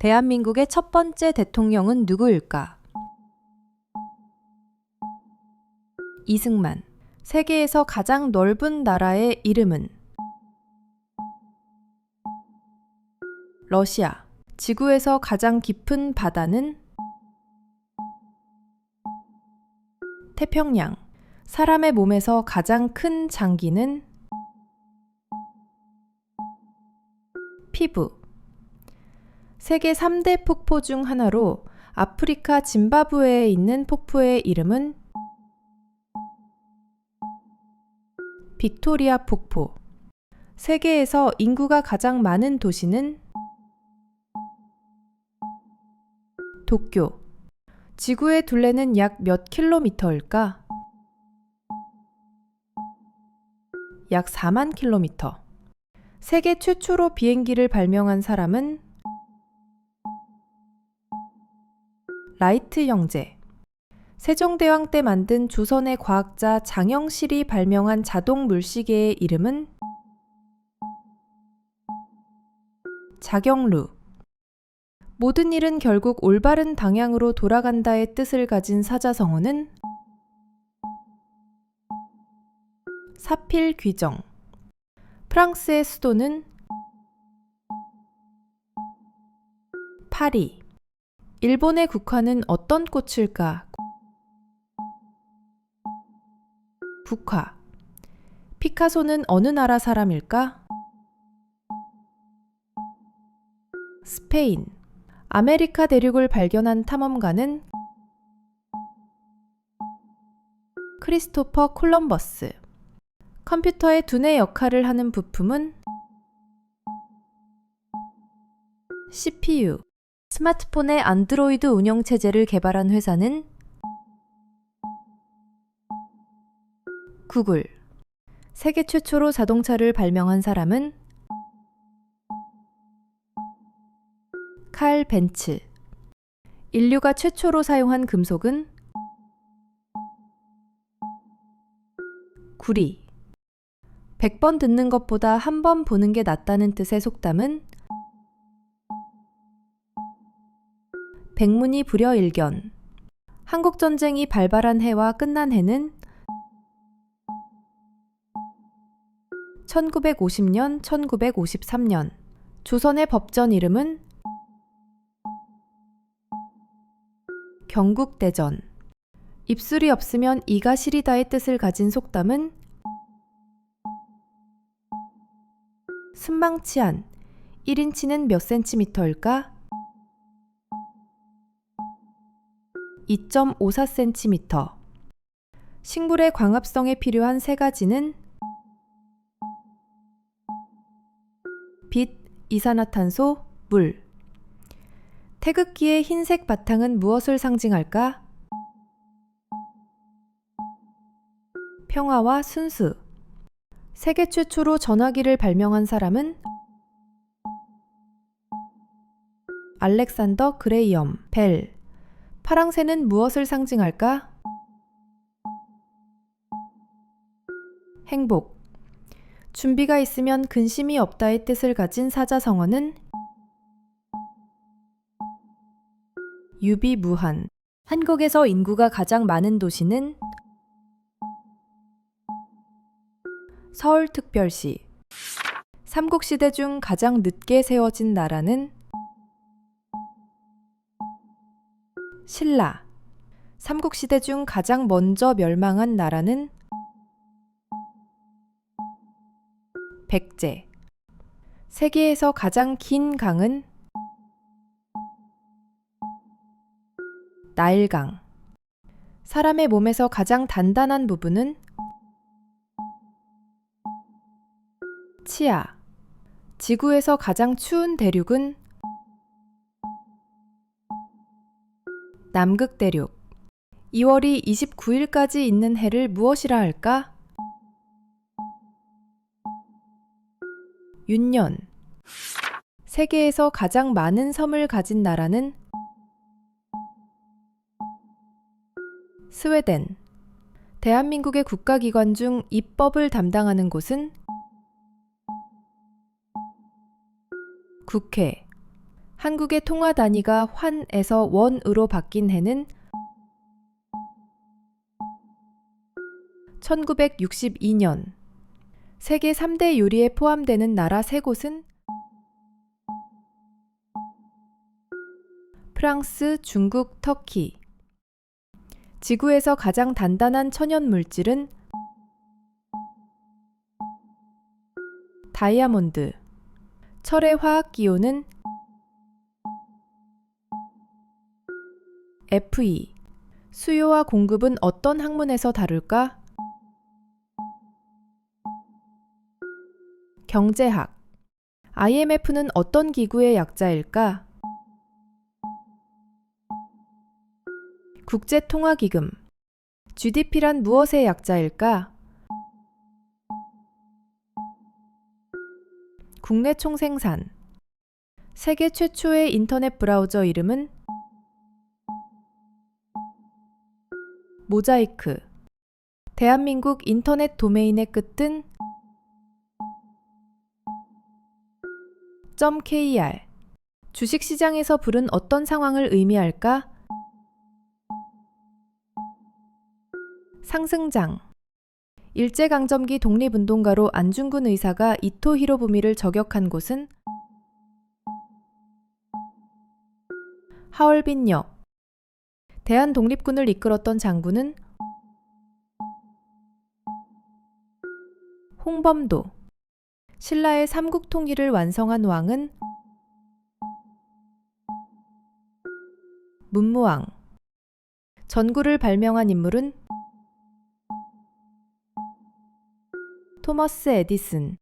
대한민국의 첫 번째 대통령은 누구일까? 이승만. 세계에서 가장 넓은 나라의 이름은? 러시아. 지구에서 가장 깊은 바다는? 태평양. 사람의 몸에서 가장 큰 장기는? 피부. 세계 3대 폭포 중 하나로 아프리카 짐바브웨에 있는 폭포의 이름은? 빅토리아 폭포. 세계에서 인구가 가장 많은 도시는? 도쿄. 지구의 둘레는 약 몇 킬로미터일까? 약 4만 킬로미터. 세계 최초로 비행기를 발명한 사람은? 라이트 형제. 세종대왕 때 만든 조선의 과학자 장영실이 발명한 자동 물시계의 이름은? 자경루. 모든 일은 결국 올바른 방향으로 돌아간다의 뜻을 가진 사자성어는? 사필귀정. 프랑스의 수도는? 파리. 일본의 국화는 어떤 꽃일까? 국화. 피카소는 어느 나라 사람일까? 스페인. 아메리카 대륙을 발견한 탐험가는? 크리스토퍼 콜럼버스. 컴퓨터의 두뇌 역할을 하는 부품은? CPU. 스마트폰의 안드로이드 운영체제를 개발한 회사는? 구글. 세계 최초로 자동차를 발명한 사람은? 칼 벤츠. 인류가 최초로 사용한 금속은? 구리. 100번 듣는 것보다 한 번 보는 게 낫다는 뜻의 속담은? 백문이 불여일견. 한국전쟁이 발발한 해와 끝난 해는? 1950년, 1953년. 조선의 법전 이름은? 경국대전. 입술이 없으면 이가 시리다의 뜻을 가진 속담은? 순망치한. 1인치는 몇 센티미터일까? 2.54cm. 식물의 광합성에 필요한 세 가지는? 빛, 이산화탄소, 물. 태극기의 흰색 바탕은 무엇을 상징할까? 평화와 순수. 세계 최초로 전화기를 발명한 사람은? 알렉산더 그레이엄 벨. 파랑새는 무엇을 상징할까? 행복. 준비가 있으면 근심이 없다의 뜻을 가진 사자성어는? 유비무한. 한국에서 인구가 가장 많은 도시는? 서울특별시. 삼국시대 중 가장 늦게 세워진 나라는? 신라. 삼국시대 중 가장 먼저 멸망한 나라는? 백제. 세계에서 가장 긴 강은? 나일강. 사람의 몸에서 가장 단단한 부분은? 치아. 지구에서 가장 추운 대륙은? 남극대륙. 2월이 29일까지 있는 해를 무엇이라 할까? 윤년. 세계에서 가장 많은 섬을 가진 나라는? 스웨덴. 대한민국의 국가기관 중 입법을 담당하는 곳은? 국회. 한국의 통화 단위가 환에서 원으로 바뀐 해는 1962년. 세계 3대 요리에 포함되는 나라 3곳은 프랑스, 중국, 터키. 지구에서 가장 단단한 천연 물질은 다이아몬드. 철의 화학 기호는 Fe. 수요와 공급은 어떤 학문에서 다룰까? 경제학. IMF는 어떤 기구의 약자일까? 국제통화기금. GDP란 무엇의 약자일까? 국내 총생산. 세계 최초의 인터넷 브라우저 이름은 모자이크. 대한민국 인터넷 도메인의 끝은 .kr. 주식시장에서 불은 어떤 상황을 의미할까? 상승장. 일제강점기 독립운동가로 안중근 의사가 이토 히로부미를 저격한 곳은 하얼빈역. 대한독립군을 이끌었던 장군은 홍범도. 신라의 삼국통일을 완성한 왕은 문무왕. 전구를 발명한 인물은 토머스 에디슨.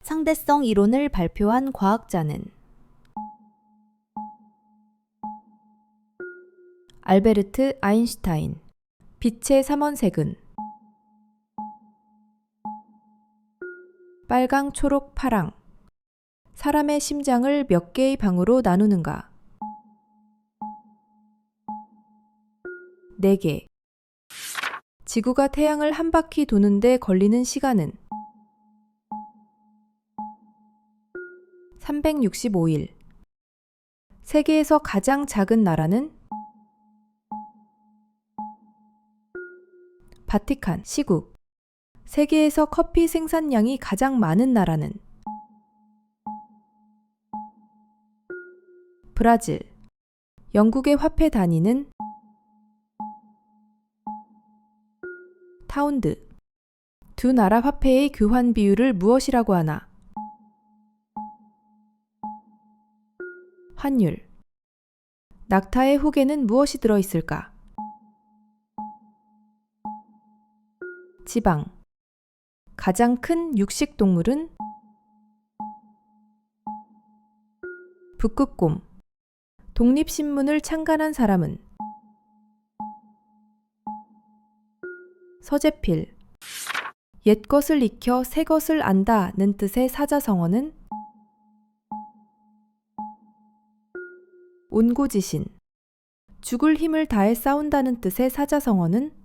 상대성 이론을 발표한 과학자는 알베르트 아인슈타인. 빛의 삼원색은 빨강, 초록, 파랑. 사람의 심장을 몇 개의 방으로 나누는가? 4개. 지구가 태양을 한 바퀴 도는데 걸리는 시간은 365일. 세계에서 가장 작은 나라는 바티칸. 시국. 세계에서 커피 생산량이 가장 많은 나라는 브라질. 영국의 화폐 단위는 타운드. 두 나라 화폐의 교환 비율을 무엇이라고 하나? 환율. 낙타의 혹에는 무엇이 들어있을까? 지방. 가장 큰 육식 동물은 북극곰. 독립신문을 창간한 사람은 서재필. 옛것을 익혀 새것을 안다는 뜻의 사자성어는 온고지신. 죽을 힘을 다해 싸운다는 뜻의 사자성어는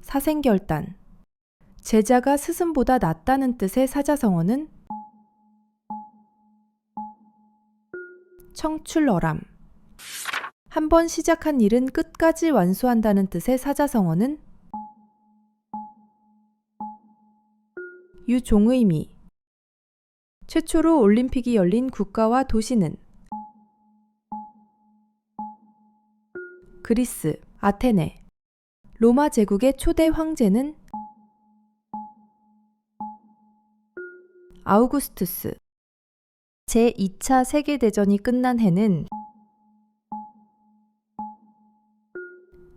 사생결단. 제자가 스승보다 낫다는 뜻의 사자성어는 청출어람. 한 번 시작한 일은 끝까지 완수한다는 뜻의 사자성어는 유종의미. 최초로 올림픽이 열린 국가와 도시는 그리스, 아테네. 로마 제국의 초대 황제는 아우구스투스. 제2차 세계대전이 끝난 해는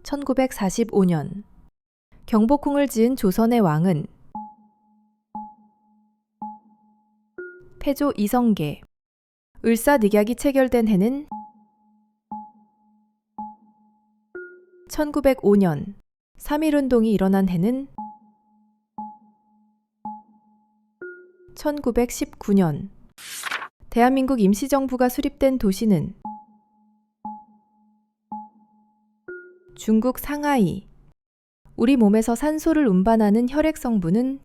1945년. 경복궁을 지은 조선의 왕은 태조 이성계. 을사늑약이 체결된 해는 1905년. 3.1운동이 일어난 해는 1919년. 대한민국 임시정부가 수립된 도시는 중국 상하이. 우리 몸에서 산소를 운반하는 혈액 성분은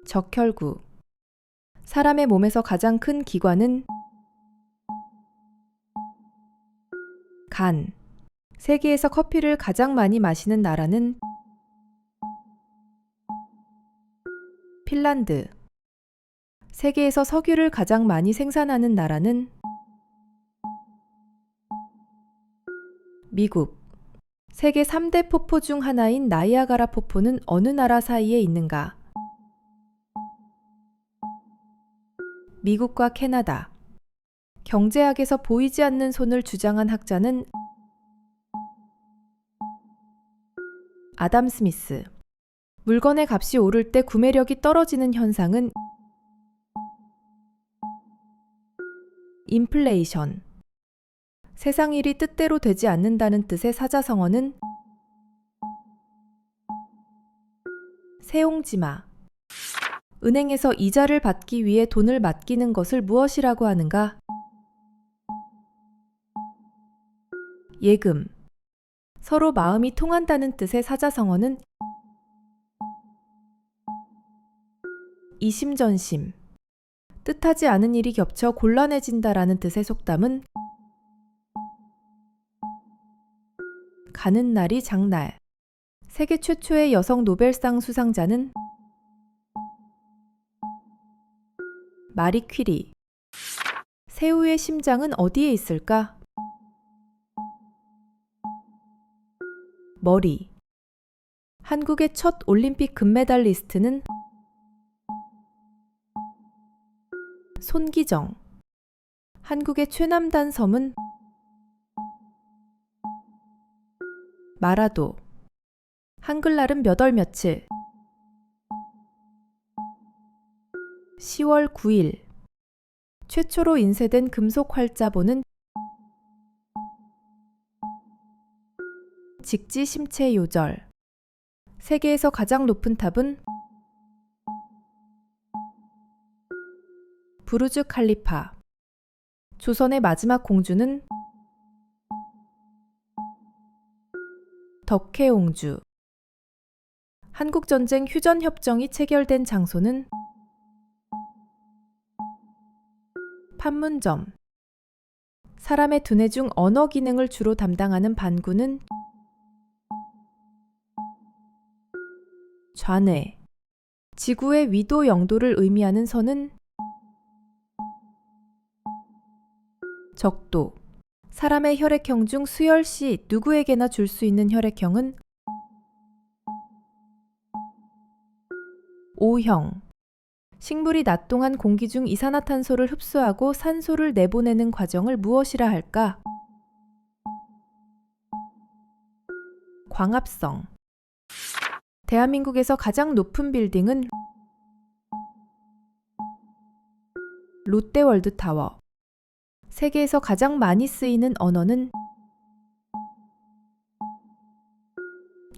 적혈구. 사람의 몸에서 가장 큰 기관은 간. 세계에서 커피를 가장 많이 마시는 나라는 핀란드. 세계에서 석유를 가장 많이 생산하는 나라는 미국. 세계 3대 폭포 중 하나인 나이아가라 폭포는 어느 나라 사이에 있는가? 미국과 캐나다. 경제학에서 보이지 않는 손을 주장한 학자는 아담 스미스. 물건의 값이 오를 때 구매력이 떨어지는 현상은 인플레이션. 세상 일이 뜻대로 되지 않는다는 뜻의 사자성어는 세옹지마. 은행에서 이자를 받기 위해 돈을 맡기는 것을 무엇이라고 하는가? 예금. 서로 마음이 통한다는 뜻의 사자성어는 이심전심. 뜻하지 않은 일이 겹쳐 곤란해진다라는 뜻의 속담은 가는 날이 장날. 세계 최초의 여성 노벨상 수상자는 마리 퀴리. 새우의 심장은 어디에 있을까? 머리. 한국의 첫 올림픽 금메달리스트는 손기정. 한국의 최남단 섬은 마라도. 한글날은 몇 월 며칠? 10월 9일. 최초로 인쇄된 금속 활자본은 직지심체요절. 세계에서 가장 높은 탑은 부르즈 칼리파. 조선의 마지막 공주는 덕혜옹주. 한국전쟁 휴전협정이 체결된 장소는 판문점. 사람의 두뇌 중 언어 기능을 주로 담당하는 반구는 좌뇌. 지구의 위도 영도를 의미하는 선은 적도. 사람의 혈액형 중 수열 시 누구에게나 줄 수 있는 혈액형은 O형. 식물이 낮 동안 공기 중 이산화탄소를 흡수하고 산소를 내보내는 과정을 무엇이라 할까? 광합성. 대한민국에서 가장 높은 빌딩은 롯데월드타워. 세계에서 가장 많이 쓰이는 언어는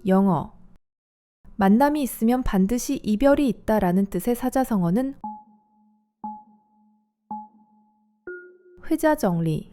영어. 만남이 있으면 반드시 이별이 있다라는 뜻의 사자성어는 회자정리.